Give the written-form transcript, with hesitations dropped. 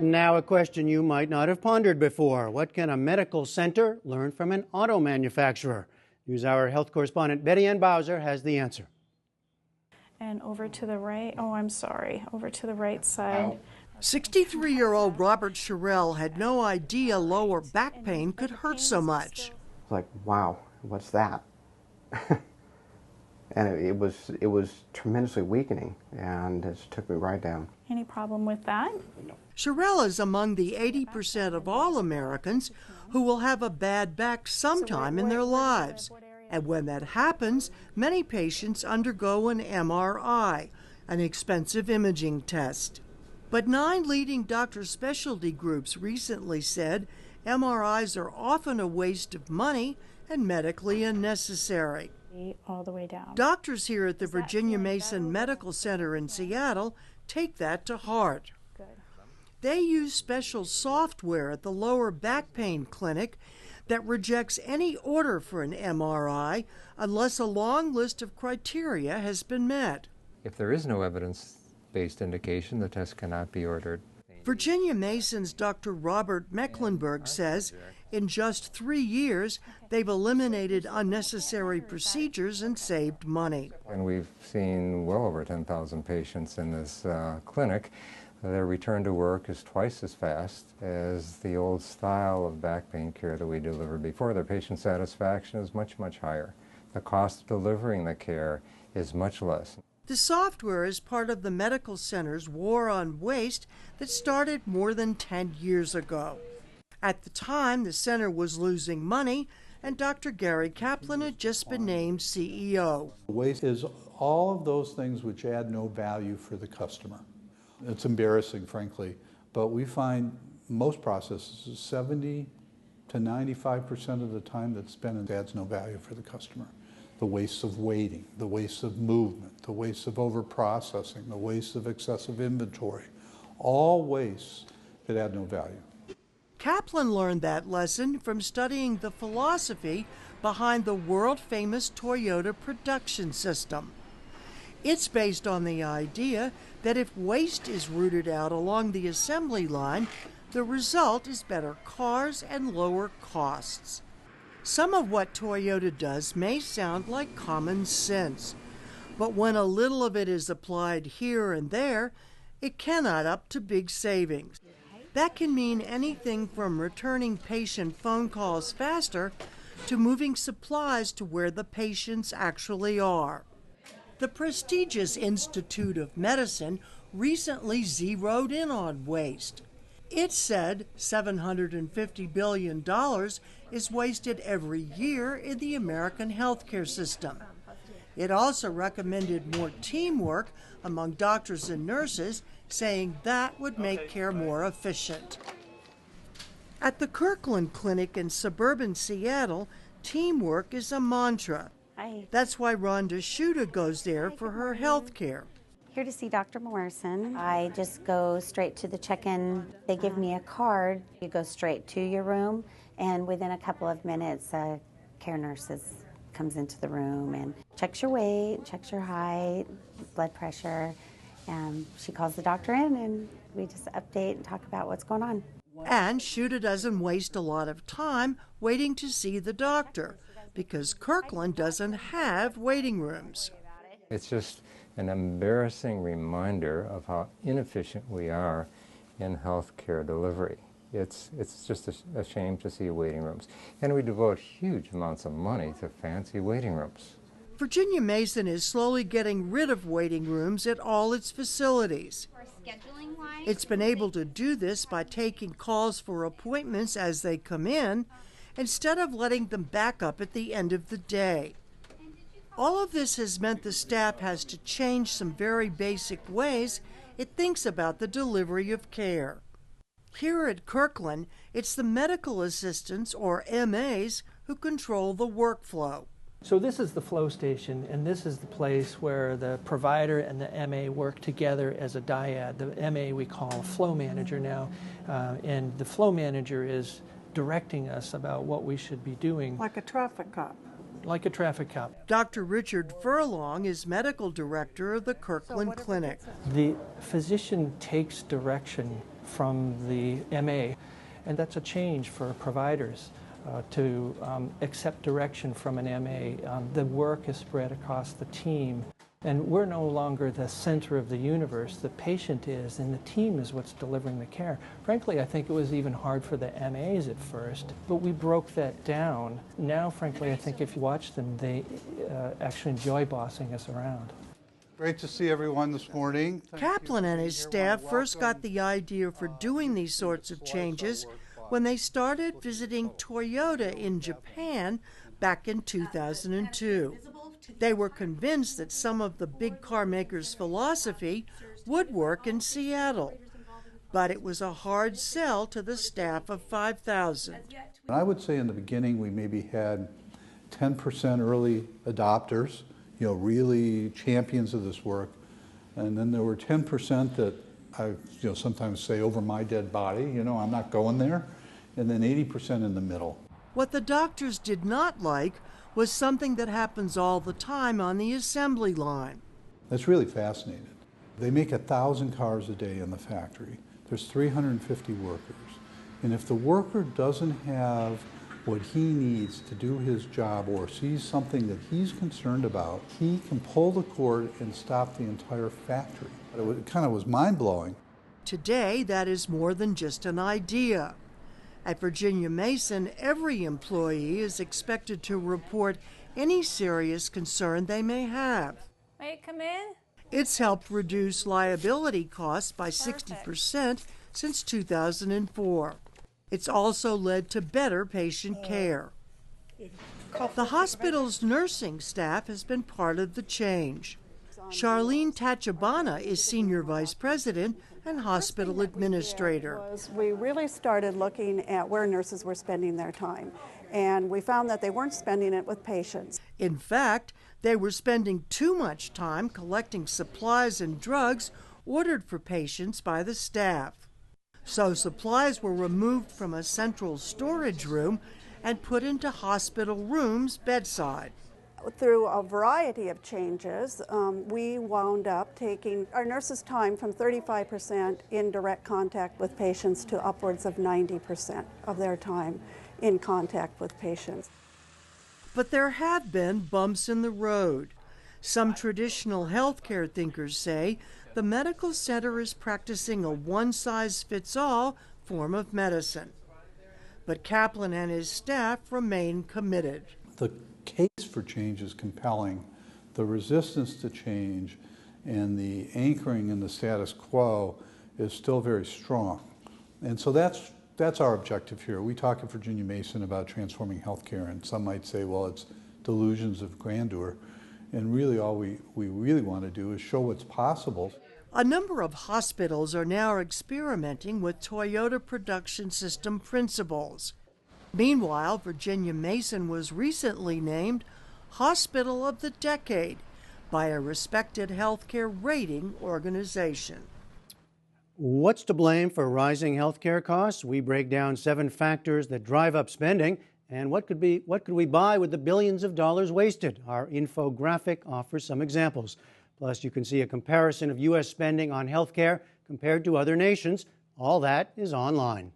Now, a question you might not have pondered before. What can a medical center learn from an auto manufacturer? NewsHour health correspondent Betty Ann Bowser has the answer. And over to the right, over to the right side. 63-year-old Robert Sherrill had no idea lower back pain could hurt so much. Like, wow, what's that? And it was tremendously weakening, and it took me right down. Any problem with that? Sherrill is among the 80% of all Americans who will have a bad back sometime in their lives. And when that happens, many patients undergo an MRI, an expensive imaging test. But 9 leading doctor specialty groups recently said MRIs are often a waste of money and medically unnecessary. All the way down. Doctors here at the Virginia Mason Medical Center in Seattle take that to heart. Good. They use special software at the lower back pain clinic that rejects any order for an MRI unless a long list of criteria has been met. If there is no evidence-based indication, the test cannot be ordered. Virginia Mason's Dr. Robert Mecklenburg says in just 3 years, they've eliminated unnecessary procedures and saved money. And we've seen well over 10,000 patients in this clinic. Their return to work is twice as fast as the old style of back pain care that we delivered before. Their patient satisfaction is much, much higher. The cost of delivering the care is much less. The software is part of the medical center's war on waste that started more than 10 years ago. At the time, the center was losing money, and Dr. Gary Kaplan had just been named CEO. Waste is all of those things which add no value for the customer. It's embarrassing, frankly, but we find most processes, 70 to 95% of the time that's spent adds no value for the customer. The waste of waiting, the waste of movement, the waste of over-processing, the waste of excessive inventory, all wastes that add no value. Kaplan learned that lesson from studying the philosophy behind the world-famous Toyota production system. It's based on the idea that if waste is rooted out along the assembly line, the result is better cars and lower costs. Some of what Toyota does may sound like common sense, but when a little of it is applied here and there, it can add up to big savings. That can mean anything from returning patient phone calls faster to moving supplies to where the patients actually are. The prestigious Institute of Medicine recently zeroed in on waste. It said $750 billion is wasted every year in the American healthcare system. It also recommended more teamwork among doctors and nurses, saying that would make care more efficient. At the Kirkland Clinic in suburban Seattle, teamwork is a mantra. That's why Rhonda Shuda goes there for her health care. Here to see Dr. Morrison. I just go straight to the check-in. They give me a card. You go straight to your room, and within a couple of minutes, a care nurse comes into the room and checks your weight, checks your height, blood pressure, and she calls the doctor in, and we just update and talk about what's going on. And Shuda doesn't waste a lot of time waiting to see the doctor, because Kirkland doesn't have waiting rooms. It's just an embarrassing reminder of how inefficient we are in healthcare delivery. It's just a shame to see waiting rooms. And we devote huge amounts of money to fancy waiting rooms. Virginia Mason is slowly getting rid of waiting rooms at all its facilities. It's been able to do this by taking calls for appointments as they come in, instead of letting them back up at the end of the day. All of this has meant the staff has to change some very basic ways it thinks about the delivery of care. Here at Kirkland, it's the medical assistants, or MAs, who control the workflow. So this is the flow station, and this is the place where the provider and the MA work together as a dyad. The MA we call a flow manager now, and the flow manager is directing us about what we should be doing. Like a traffic cop. Like a traffic cop. Dr. Richard Furlong is medical director of the Kirkland Clinic. The physician takes direction from the MA. And that's a change for providers to accept direction from an MA. The work is spread across the team. And we're no longer the center of the universe. The patient is, and the team is what's delivering the care. Frankly, I think it was even hard for the MAs at first, but we broke that down. Now, frankly, I think if you watch them, they actually enjoy bossing us around. Great to see everyone this morning. Kaplan and his staff first got the idea for doing these sorts of changes when they started visiting Toyota in Japan back in 2002. They were convinced that some of the big car makers' philosophy would work in Seattle, but it was a hard sell to the staff of 5,000. I would say in the beginning we maybe had 10% early adopters, really champions of this work, and then there were 10% that I sometimes say over my dead body, I'm not going there, and then 80% in the middle. What the doctors did not like was something that happens all the time on the assembly line. That's really fascinating. They make 1,000 cars a day in the factory. There's 350 workers. And if the worker doesn't have what he needs to do his job or sees something that he's concerned about, he can pull the cord and stop the entire factory. It kind of was mind-blowing. Today, that is more than just an idea. At Virginia Mason, every employee is expected to report any serious concern they may have. May I come in? It's helped reduce liability costs by 60% since 2004. It's also led to better patient care. The hospital's nursing staff has been part of the change. Charlene Tachibana is Senior Vice President and Hospital Administrator. We really started looking at where nurses were spending their time, and we found that they weren't spending it with patients. In fact, they were spending too much time collecting supplies and drugs ordered for patients by the staff. So supplies were removed from a central storage room and put into hospital rooms bedside. Through a variety of changes, we wound up taking our nurses' time from 35% in direct contact with patients to upwards of 90% of their time in contact with patients. But there have been bumps in the road. Some traditional healthcare thinkers say the medical center is practicing a one-size-fits-all form of medicine. But Kaplan and his staff remain committed. The case for change is compelling. The resistance to change and the anchoring in the status quo is still very strong. And so that's our objective here. We talk at Virginia Mason about transforming healthcare, and some might say, well, it's delusions of grandeur. And really all we really want to do is show what's possible. A number of hospitals are now experimenting with Toyota Production System principles. Meanwhile, Virginia Mason was recently named Hospital of the Decade by a respected healthcare rating organization. What's to blame for rising healthcare costs? We break down 7 factors that drive up spending. And what could we buy with the billions of dollars wasted? Our infographic offers some examples. Plus, you can see a comparison of U.S. spending on healthcare compared to other nations. All that is online.